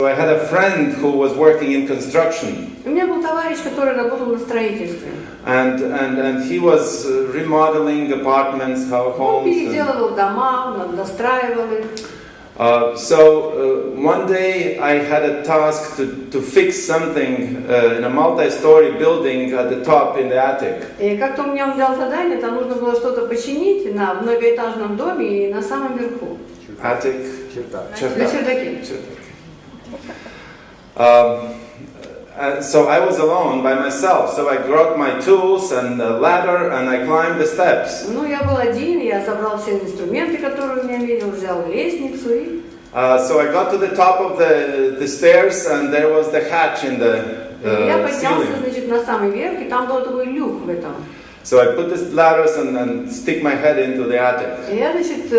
So I had a friend who was working in construction. У меня был товарищ, который работал на строительстве. And he was remodeling apartments, homes. Он переделывал дома, достраивал их. So one day I had a task to fix something in a multi-story building at the top in the attic. И как-то у меня он дал задание, там нужно было что-то починить в многоэтажном доме и на самом верху. Attic. На чердаке. So I was alone by myself, so I brought my tools and a ladder and I climbed the steps. Ну, я был один, я собрал все инструменты, которые у меня видел, взял лестницу и... So I got to the top of the stairs and there was the hatch in the Я поднялся, ceiling. значит, на самый верх, и там был такой люк в этом. So I put the ladders and stick my head into the attic. И я, значит,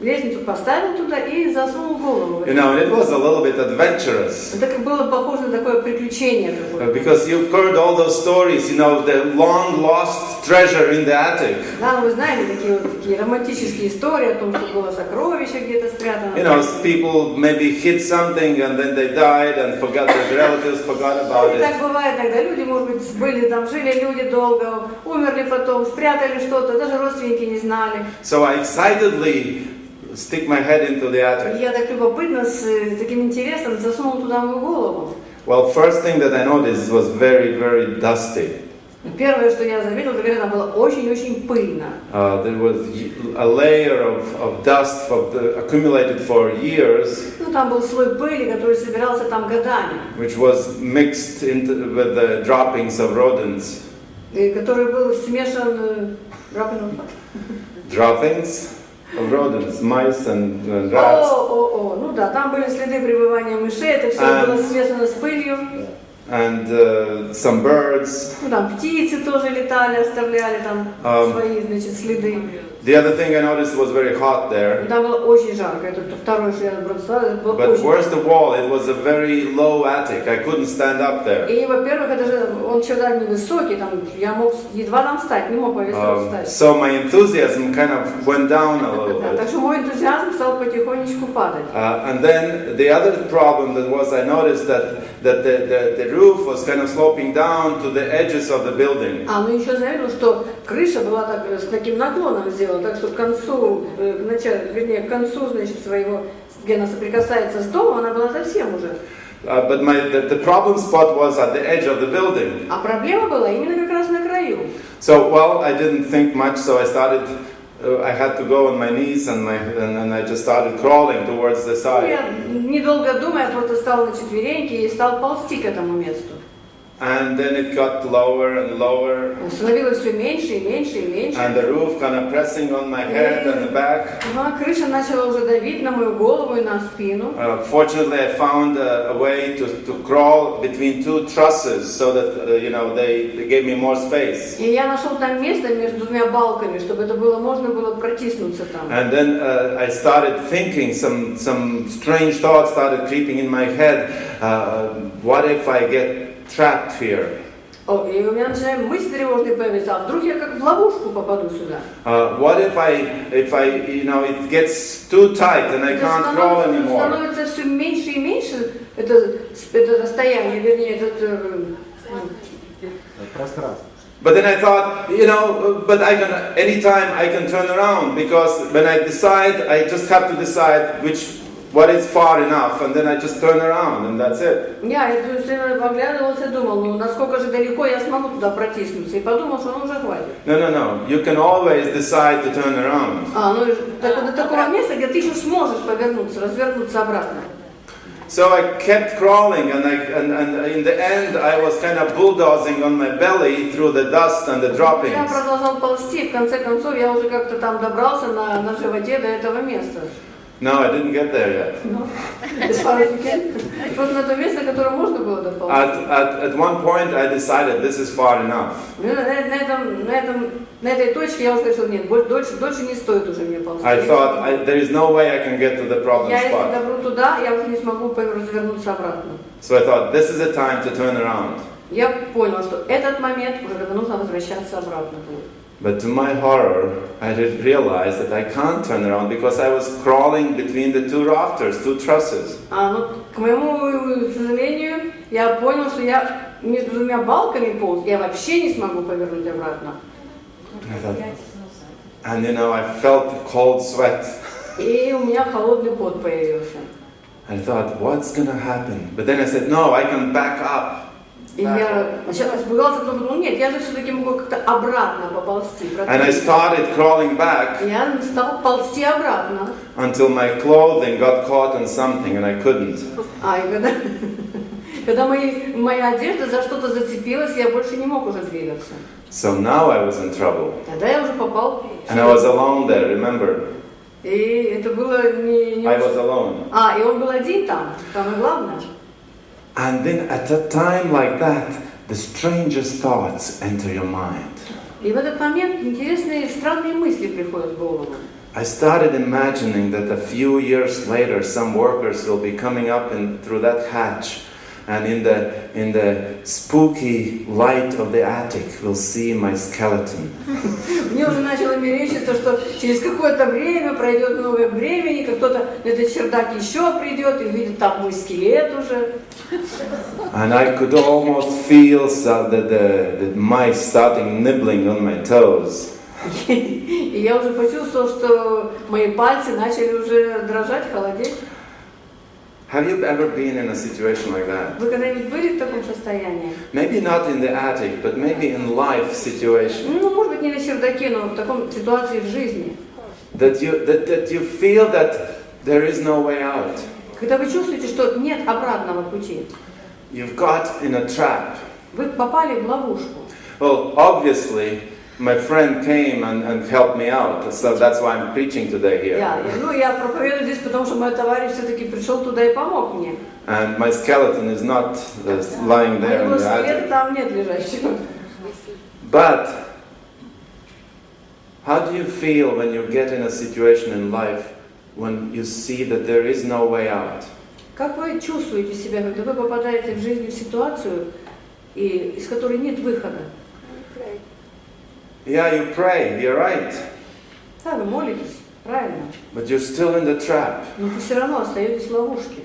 лестницу поставил туда и засунул голову. You know, it was a little bit adventurous. Это как было похоже на такое приключение какое-то. Because you've heard all those stories, you know, the long lost treasure in the attic. Да, вы знаете такие романтические истории о том, что было сокровище где-то спрятано. You know, people maybe hid something and then they died and forgot, their relatives forgot about it. Так бывает иногда. Люди, может быть, жили люди долго, умерли потом, спрятали что-то, даже родственники не знали. So I excitedly stick my head into the attic. Я так любопытно, с таким интересом засунул туда мою голову. Well, first thing that I noticed was very, very dusty. Первое, что я заметил, это она была очень-очень пыльно. There was a layer of dust accumulated for years. Ну, там был слой пыли, который собирался там годами. Which was mixed with the droppings of rodents. Который был смешан... Droppings of rodents, mice and rats. Ну да, там были следы пребывания мышей, это все было смешано с пылью. And some birds. Ну там птицы тоже летали, оставляли там свои, значит, следы. The other thing I noticed was very hot there. Там было очень жарко. Это второе, что я бросала, это было But очень worst of all, it was a very low attic. I couldn't stand up there. И, во-первых, это же он чердак невысокий, там я мог едва там встать, не мог по весь рост встать. So my enthusiasm kind of went down a little bit. Так что мой энтузиазм стал потихонечку падать. And then the other problem that was I noticed that the roof was kind of sloping down to the edges of the building. Ну еще заметил, что крыша была так с таким наклоном сделана, так что к концу, к концу, значит, своего, где она соприкасается с домом, она была совсем уже. But the problem spot was at the edge of the building. А проблема была именно как раз на краю. So, well, I didn't think much, so I started. I had to go on my knees and I just started crawling towards the side. Я, недолго думая, просто стал на четвереньки и стал ползти к этому месту. And then it got lower and lower. Становилось все меньше и меньше и меньше. And the roof kind of pressing on my head and the back. Крыша начала уже давить на мою голову и на спину. Fortunately, I found a way to crawl between two trusses so that you know they gave me more space. И я нашел там место между двумя балками, чтобы это было можно было протиснуться там. And then I started thinking some strange thoughts started creeping in my head. What if I get trapped here? И у меня начинают мысли тревожные появляться. А вдруг я как в ловушку попаду сюда? What if I you know it gets too tight and I can't crawl anymore? Становится все меньше и меньше это расстояние, вернее, пространство. But then I thought, you know, but anytime I can turn around because when I decide, I just have to decide what is far enough, and then I just turn around, and that's it. Я все время поглядывался и думал, насколько же далеко я смогу туда протиснуться, и подумал, что уже хватит. No. You can always decide to turn around. До такого места, где ты еще сможешь повернуться, развернуться обратно. So I kept crawling, and in the end, I was kind of bulldozing on my belly through the dust and the droppings. Я продолжал ползти, в конце концов, я уже как-то там добрался на животе до этого места. No, I didn't get there yet. Просто на то место, которое можно было доползти. At one point, I decided this is far enough. На этой точке я уже решил, нет, дольше не стоит уже мне ползти. I thought there is no way I can get to the problem Я если spot. добру туда, я уже не смогу развернуться обратно. So I thought this is a time to turn around. Я понял, что этот момент уже когда нужно возвращаться обратно. But to my horror, I did realize that I can't turn around because I was crawling between the two rafters, two trusses. Ну, к моему сожалению, я понял, что я между двумя балками полз, я вообще не смогу повернуть обратно. And I felt the cold sweat. И у меня холодный пот появился. I thought, what's gonna happen? But then I said, no, I can back up. И я сначала испугался, потом подумал, нет, я же все-таки могу как-то обратно поползти. And I started crawling back Я стал ползти обратно. until my clothing got caught on something and I couldn't. И когда моя одежда за что-то зацепилась, я больше не мог уже двигаться. So now I was in trouble. Тогда я уже попал. And I was alone there, remember? И это было не... I was alone. И он был один там, самое главное. And then at a time like that, the strangest thoughts enter your mind. И в этот момент интересные, странные мысли приходят в голову. I started imagining that a few years later, some workers will be coming up through that hatch, and in the spooky light of the attic, will see my skeleton. Мне уже начало мерещиться, что через какое-то время, пройдет много времени, как кто-то на этот чердак еще придет и увидит там мой скелет уже. And I could almost feel the mice starting nibbling on my toes. И я уже почувствовал, что мои пальцы начали уже дрожать, холодеть. Have you ever been in a situation like that? Вы когда-нибудь были в таком состоянии? Maybe not in the attic, but maybe in life situation. Ну, может быть, не на чердаке, но в таком ситуации в жизни. That you feel that there is no way out. Когда вы чувствуете, что нет обратного пути. You've got in a trap. Вы попали в ловушку. Well, obviously, my friend came and helped me out, so that's why I'm preaching today here. Я проповедую здесь, потому что мой товарищ все-таки пришел туда и помог мне. And my skeleton is not lying there in the attic. Там нет лежащего. But how do you feel when you get in a situation in life when you see that there is no way out? Как вы чувствуете себя, когда вы попадаете в жизнь в ситуацию, из которой нет выхода? Yeah, you pray, you're right. Да, вы молитесь, правильно. But you're still in the trap. Но вы все равно остаетесь в ловушке.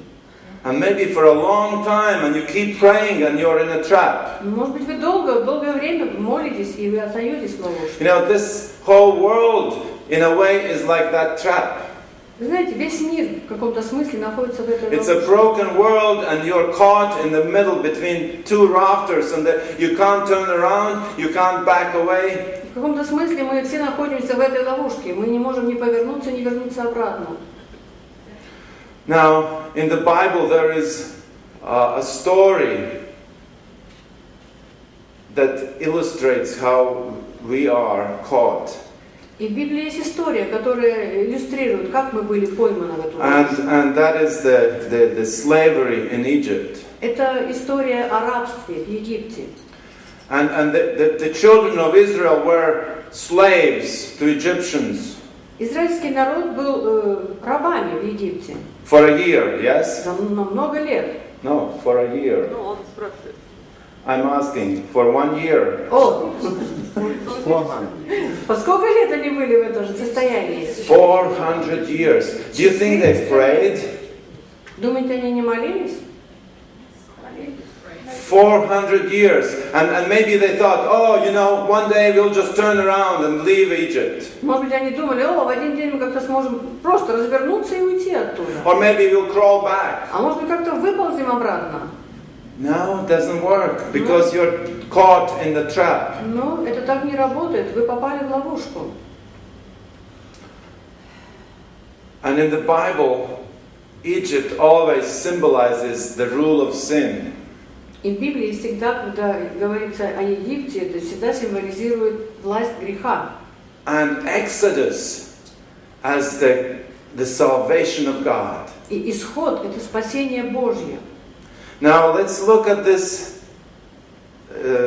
And maybe for a long time, and you keep praying, and you're in a trap. Может быть, вы долгое время молитесь, и вы остаетесь в ловушке. This whole world, in a way, is like that trap. Вы знаете, весь мир в каком-то смысле находится в этой It's a broken world, and you're caught in the middle between two rafters, and you can't turn around, you can't back away. В каком-то смысле мы все находимся в этой ловушке. Мы не можем ни повернуться, ни вернуться обратно. Now, in the Bible, there is a story that illustrates how we are caught. И в Библии есть история, которая иллюстрирует, как мы были пойманы в эту ловушку. And that is the slavery in Egypt. Это история о рабстве в Египте. And the children of Israel were slaves to Egyptians. Израильский народ был рабами в Египте. For a year, yes? На много лет. No, for a year. I'm asking, for 1 year. О! По сколько лет они были в этом же состоянии? 400 years. Do you think they prayed? Думаете, они не молились? 400 years. And maybe they thought, one day we'll just turn around and leave Egypt. Может быть, они думали, в один день мы как-то сможем просто развернуться и уйти оттуда. Or maybe we'll crawl back. А может быть, как-то выползем обратно. No, it doesn't work, because you're caught in the trap. Но это так не работает. Вы попали в ловушку. And in the Bible, Egypt always symbolizes the rule of sin. И в Библии всегда, когда говорится о Египте, это всегда символизирует власть греха. And Exodus as the salvation of God. И исход – это спасение Божье. Now let's look at this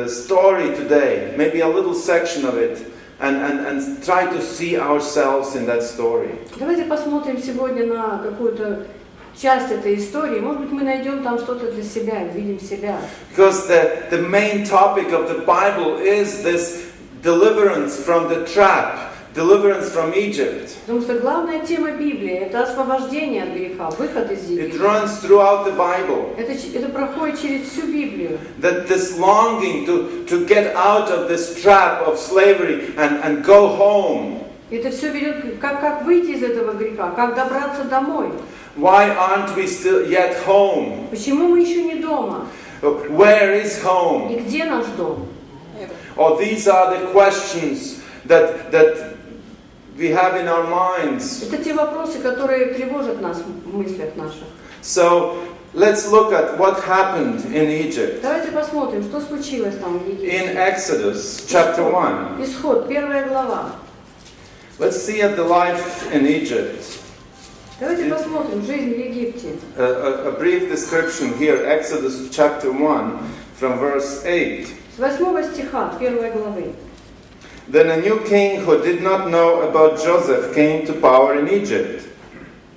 story today, maybe a little section of it, and try to see ourselves in that story. Давайте посмотрим сегодня на какую-то часть этой истории. Может быть, мы найдем там что-то для себя, увидим себя. Because the main topic of the Bible is this deliverance from the trap, deliverance from Egypt. Потому что главная тема Библии – это освобождение от греха, выход из It Египта. runs throughout the Bible. Это проходит через всю Библию. That this longing to get out of this trap of slavery and go home. Это все ведет, как выйти из этого греха, как добраться домой. Why aren't we still yet home? Почему мы еще не дома? Where is home? И где наш дом? Oh, these are the questions that we have in our minds. Это те вопросы, которые тревожат нас в мыслях наших. So let's look at what happened in Egypt. Давайте посмотрим, что случилось там в Египте. In Exodus chapter 1. Исход, 1 глава. Let's see at the life in Egypt. Давайте посмотрим жизнь в Египте. A brief description here, Exodus chapter 1 from verse 8. С 8 стиха 1 главы. Then a new king who did not know about Joseph came to power in Egypt.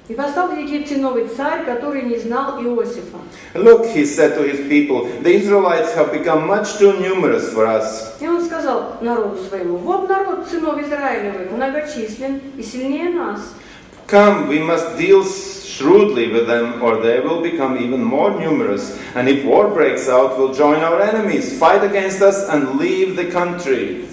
И восстал в Египте новый царь, который не знал Иосифа. Look, he said to his people, the Israelites have become much too numerous for us. И он сказал народу своему: вот народ сынов Израилевых многочислен и сильнее нас. Come, we must deal shrewdly with them, or they will become even more numerous. And if war breaks out, we'll join our enemies, fight against us, and leave the country.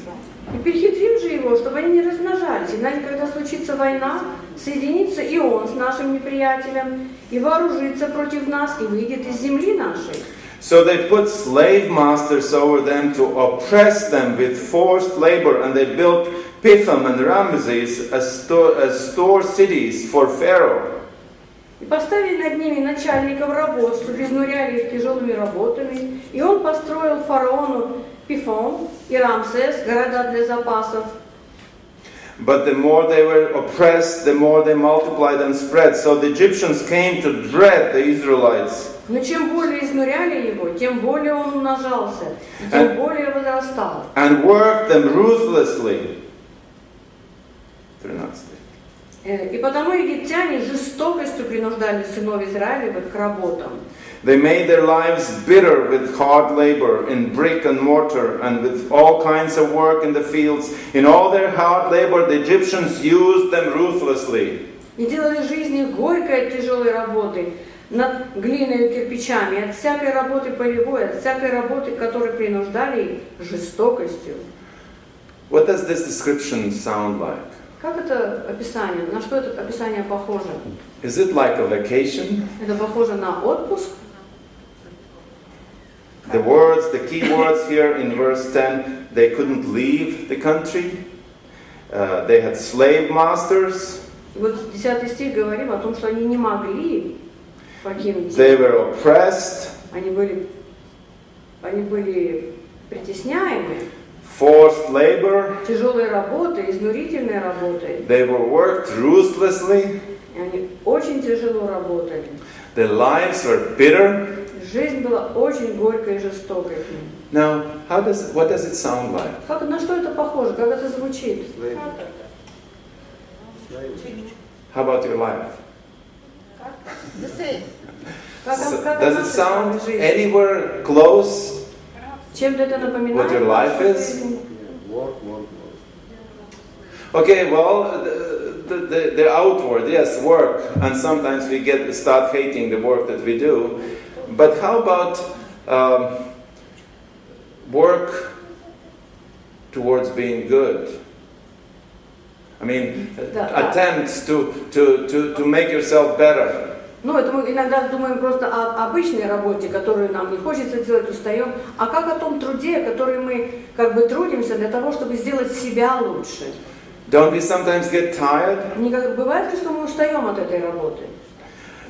И перехитрим же его, чтобы они не размножались. Иначе, когда случится война, соединится и он с нашим неприятелем, и вооружится против нас, и выйдет из земли нашей. So they put slave masters over them to oppress them with forced labor, and they built Pithom and Ramses as store cities for Pharaoh. И поставили над ними начальников работ, чтобы изнуряли их тяжелыми работами. И он построил фараону Пифом и Рамсес, города для запасов. But the more they were oppressed, the more they multiplied and spread. So the Egyptians came to dread the Israelites. Но чем более изнуряли его, тем более он умножался, и тем более возрастал. And worked them ruthlessly. 13. И потому египтяне жестокостью принуждали сынов Израилевых к работам. They made their lives bitter with hard labor in brick and mortar and with all kinds of work in the fields. In all their hard labor, the Egyptians used them ruthlessly. И делали жизнь их горькой от тяжелой работы над глиной и кирпичами, от всякой работы полевой, от всякой работы, которой принуждали их жестокостью. What does this description sound like? Как это описание? На что это описание похоже? Is it like a vacation? Это похоже на отпуск? The words, the key words here in verse 10, they couldn't leave the country. They had slave masters. И вот 10 стих говорим о том, что они не могли покинуть. They were oppressed. Они были притесняемы. Forced labor. Тяжелой работой, изнурительной работой. They were worked ruthlessly. И они очень тяжело работали. Their lives were bitter. Жизнь была очень горькой и жестокой. Now, what does it sound like? На что это похоже? Как это звучит? How about your life? Does it sound anywhere close Чем-то это напоминает? what your life is? Work. Okay, well, the outward, yes, work, and sometimes we start hating the work that we do. But how about work towards being good? I mean, attempts to make yourself better. Ну, это мы иногда думаем просто о обычной работе, которую нам не хочется делать, устаем. А как о том труде, который мы как бы трудимся для того, чтобы сделать себя лучше? Don't we sometimes get tired? Бывает ли, что мы устаем от этой работы?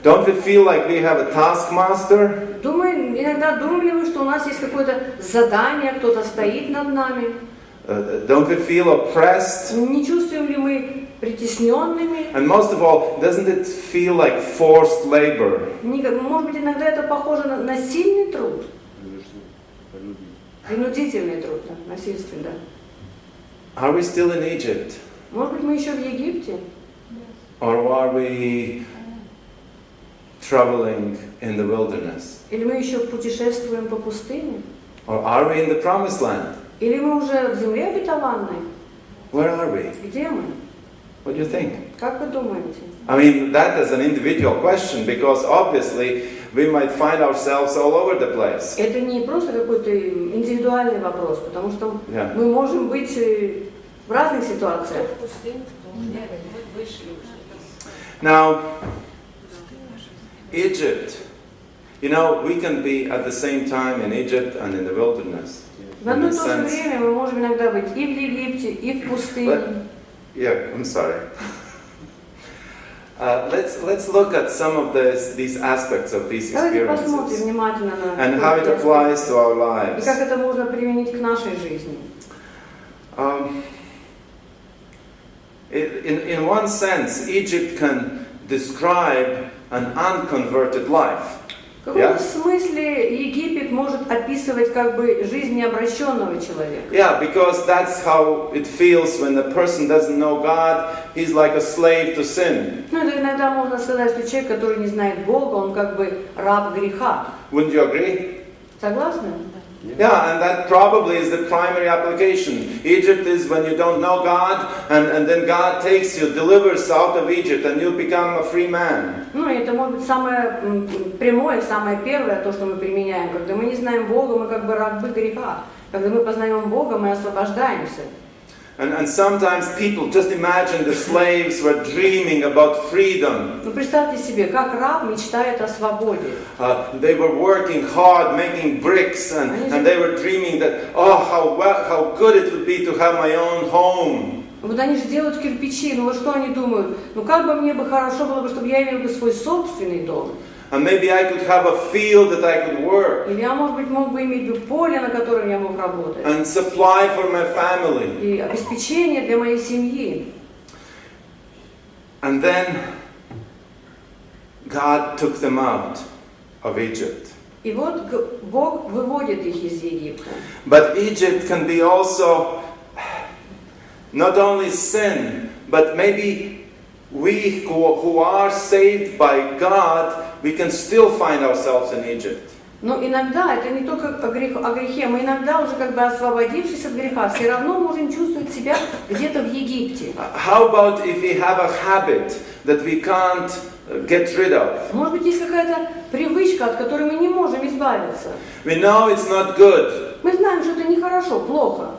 Don't we feel like we have a taskmaster? Иногда думали вы, что у нас есть какое-то задание, кто-то стоит над нами? Don't we feel oppressed? Не чувствуем ли мы притесненными? And most of all, doesn't it feel like forced labor? Может быть, иногда это похоже на насильный труд? Принудительный труд, да, насильственный, да. Are we still in Egypt? Может быть, мы еще в Египте? Or are we traveling in the wilderness? Или мы еще путешествуем по пустыне? Or are we in the promised land? Или мы уже в земле обетованной? Where are we? Где мы? What do you think? Как вы думаете? I mean, that is an individual question because obviously we might find ourselves all over the place. Это не просто какой-то индивидуальный вопрос, потому что Yeah. мы можем быть в разных ситуациях. Now, Egypt, you know, we can be at the same time in Egypt and in the wilderness. В одно In и a то же sense. время мы можем иногда быть и в Египте, и в пустыне. Yeah, I'm sorry. Let's look at some of these aspects of these Давайте посмотрим experiences внимательно на and how it эти аспекты. applies to our И lives. как это можно применить к нашей жизни. In one sense, Egypt can describe an unconverted life. В каком-то Yeah? смысле Египет может описывать как бы жизнь необращенного человека. Yeah, because that's how it feels when the person doesn't know God. He's like a slave to sin. Ну, это иногда можно сказать, что человек, который не знает Бога, он как бы раб греха. Wouldn't you agree? Согласны? Yeah, and that probably is the primary application. Egypt is when you don't know God, and then God takes you, delivers out of Egypt, and you become a free man. Ну, и это может быть самое прямое, самое первое, то, что мы применяем. Когда мы не знаем Бога, мы как бы рабы греха. Когда мы познаем Бога, мы освобождаемся. And sometimes people just imagine the slaves were dreaming about freedom. Ну, представьте себе, как раб мечтает о свободе. They were working hard, making bricks, and they were dreaming that, oh, how good it would be to have my own home. Вот они же делают кирпичи, ну вот что они думают? Ну как бы мне бы хорошо было бы, чтобы я имел бы свой собственный дом. And maybe I could have a field that I could work. Или я, может быть, мог бы иметь бы поле, на котором я мог работать. And supply for my family. И обеспечение для моей семьи. And then God took them out of Egypt. И вот Бог выводит их из Египта. But Egypt can be also not only sin, but maybe we who are saved by God, we can still find ourselves in Egypt. Но иногда это не только о грехе, мы иногда уже как бы освободившись от греха, все равно можем чувствовать себя где-то в Египте. How about if we have a habit that we can't get rid of? Может быть, есть какая-то привычка, от которой мы не можем избавиться. We know it's not good, Мы знаем, что это нехорошо, плохо,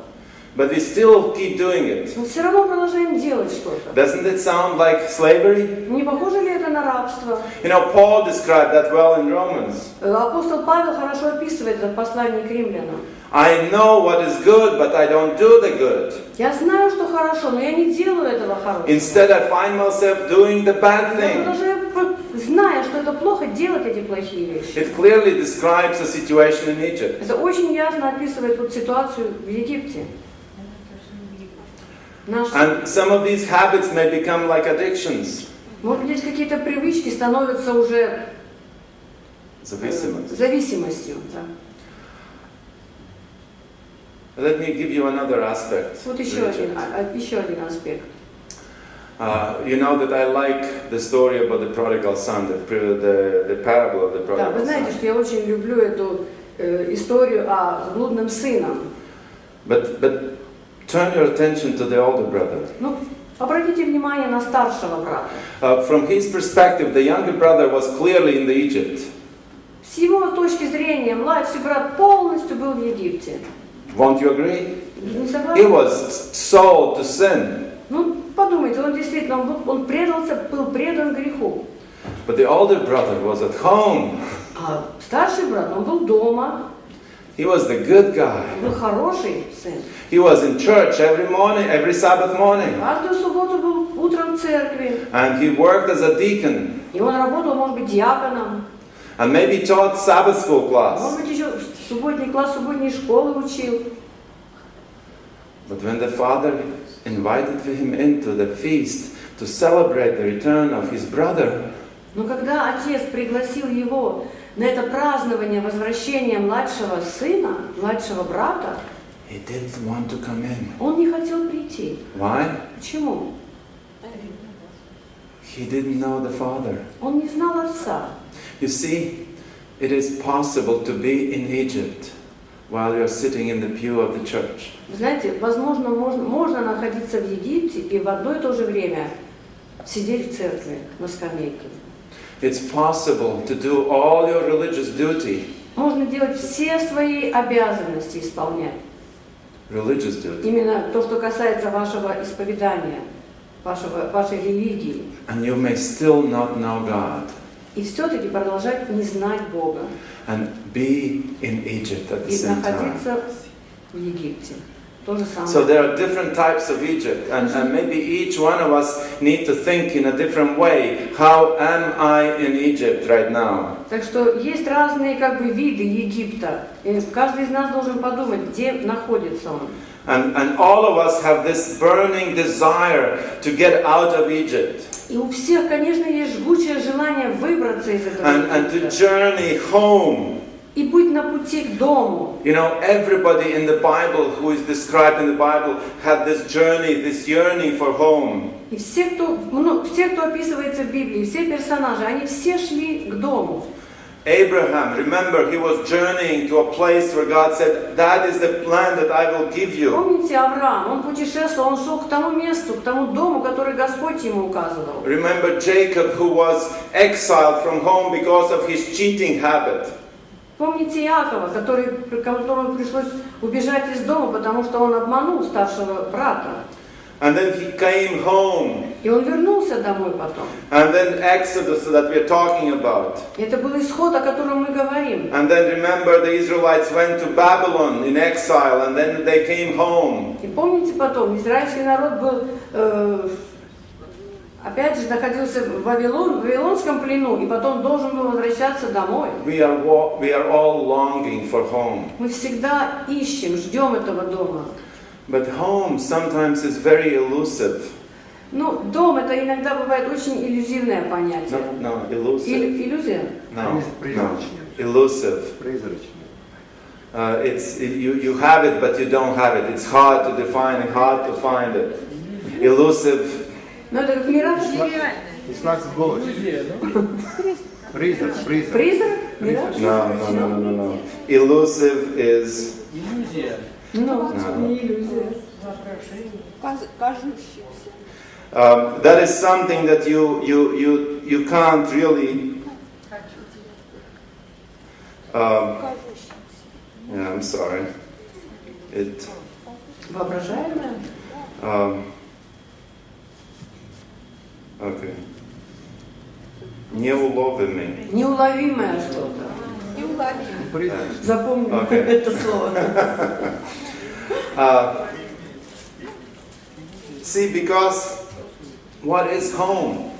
but we still keep doing it. но все равно продолжаем делать что-то. Doesn't it sound like slavery? Не похоже ли это на рабство? You know, Paul described that well in Romans. Апостол Павел хорошо описывает это в послании к римлянам. I know what is good, but I don't do the good. Я знаю, что хорошо, но я не делаю этого хорошего. Instead, I find myself doing the bad Я thing. продолжаю, зная, что это плохо, делать эти плохие вещи. It clearly describes the situation in Egypt. Это очень ясно описывает вот ситуацию в Египте. And some of these habits may become like addictions. Может быть, какие-то привычки становятся уже зависимостью. Да. Let me give you another aspect. Вот to еще Egypt. один аспект. You know that I like the story about the prodigal son, the parable of the Да, вы prodigal знаете, son. что я очень люблю эту историю о блудном сыном. But turn your attention to the older brother. Ну, обратите внимание на старшего брата. From his perspective, the younger brother was clearly in the Egypt. С его точки зрения, младший брат полностью был в Египте. Won't you agree? Не He согласны? was sold to sin. Ну, подумайте, он действительно, он был предан греху. But the older brother was at home. А старший брат, он был дома, He was the good guy. он был хороший сын. He was in church every morning, every Sabbath morning. Каждую субботу был утром в церкви. And he worked as a deacon. И он работал, может быть, диаконом. And maybe taught Sabbath school class. Может быть, еще субботний класс субботней школы учил. But when the father invited him into the feast to celebrate the return of his brother, Но когда отец пригласил его на это празднование возвращения младшего сына, младшего брата, he didn't want to come in. он не хотел прийти. Why? Почему? He didn't know the father. Он не знал отца. You see, it is possible to be in Egypt while you're sitting in the pew of the church. Вы знаете, возможно, можно находиться в Египте и в одно и то же время сидеть в церкви на скамейке. It's possible to do all your religious duty. Можно делать все свои обязанности, исполнять. Religious duty. Именно то, что касается вашего исповедания, вашей религии. And you may still not know God. И все-таки продолжать не знать Бога. And be in Egypt at the И same time. находиться в Египте. То же самое. So there are different types of Egypt, and maybe each one of us need to think in a different way. How am I in Egypt right now? Так что есть разные виды Египта. И каждый из нас должен подумать, где находится он. And all of us have this burning desire to get out of Egypt. И у всех, конечно, есть жгучее желание выбраться из этого And to Египта. journey home. И быть на пути к дому. You know, everybody in the Bible who is described in the Bible had this journey, this yearning for home. И все, кто описывается в Библии, все персонажи, они все шли к дому. Abraham, remember, he was journeying to a place where God said, that is the land that I will give you. Помните Авраам, он путешествовал, он шел к тому месту, к тому дому, который Господь ему указывал. Remember Jacob, who was exiled from home because of his cheating habit. Помните Иакова, которому пришлось убежать из дома, потому что он обманул старшего брата. And then he came home. И он вернулся домой потом. And then Exodus that we're talking about. Это был исход, о котором мы говорим. And then remember the Israelites went to Babylon in exile and then they came home. И помните потом, израильский народ был, опять же, находился в Вавилонском плену, и потом должен был возвращаться домой. We are all longing for home. Мы всегда ищем, ждем этого дома. But home sometimes is very elusive. Ну, дом это иногда бывает очень иллюзивное понятие. No, elusive. Иллюзия? No, elusive. It's you have it, but you don't have it. It's hard to define and hard to find it. Elusive. Ну, это как мираж. Призрак? Мираж? No. Elusive is. No, не иллюзия. That is something that you can't really. Yeah, I'm sorry. It. Воображаемое? Okay. Неуловимый. Неуловимое что-то. Запомни это слово. See, because what is home?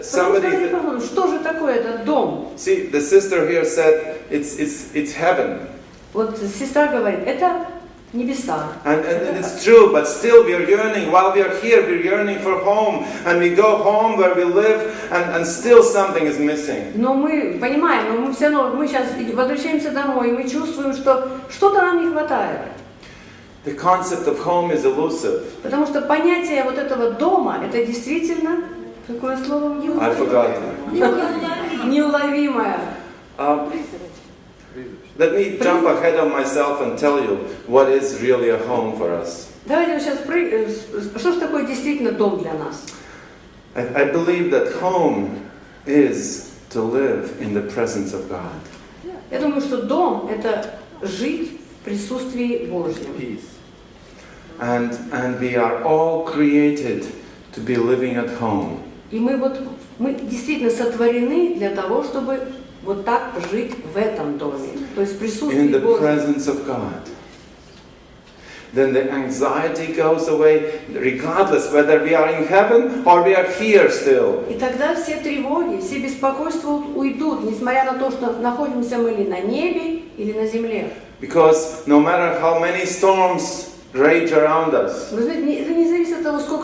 Что же такое этот дом? See, the sister here said it's heaven. Вот сестра говорит, это небеса. And it's true, but still we are yearning. While we are here, we're yearning for home, and we go home where we live, and still something is missing. Но мы понимаем, но мы все равно, мы сейчас возвращаемся домой, и мы чувствуем, что что-то нам не хватает. The concept of home is elusive. Потому что понятие вот этого дома, это действительно какое слово? I forgot. Неуловимое. Let me jump ahead of myself and tell you what is really a home for us. Давайте сейчас что же такое действительно дом для нас? I believe that home is to live in the presence of God. Я думаю, что дом это жить в присутствии Божьем. And we are all created to be living at home. И мы действительно сотворены для того, чтобы вот так жить в этом доме, то есть в присутствии In the Божьем. presence of God. Then the anxiety goes away, regardless whether we are in heaven or we are here still. И тогда все тревоги, все беспокойства уйдут, несмотря на то, что находимся мы ли на небе или на земле. Because no matter how many storms rage around us, Вы знаете, это не зависит от того, сколько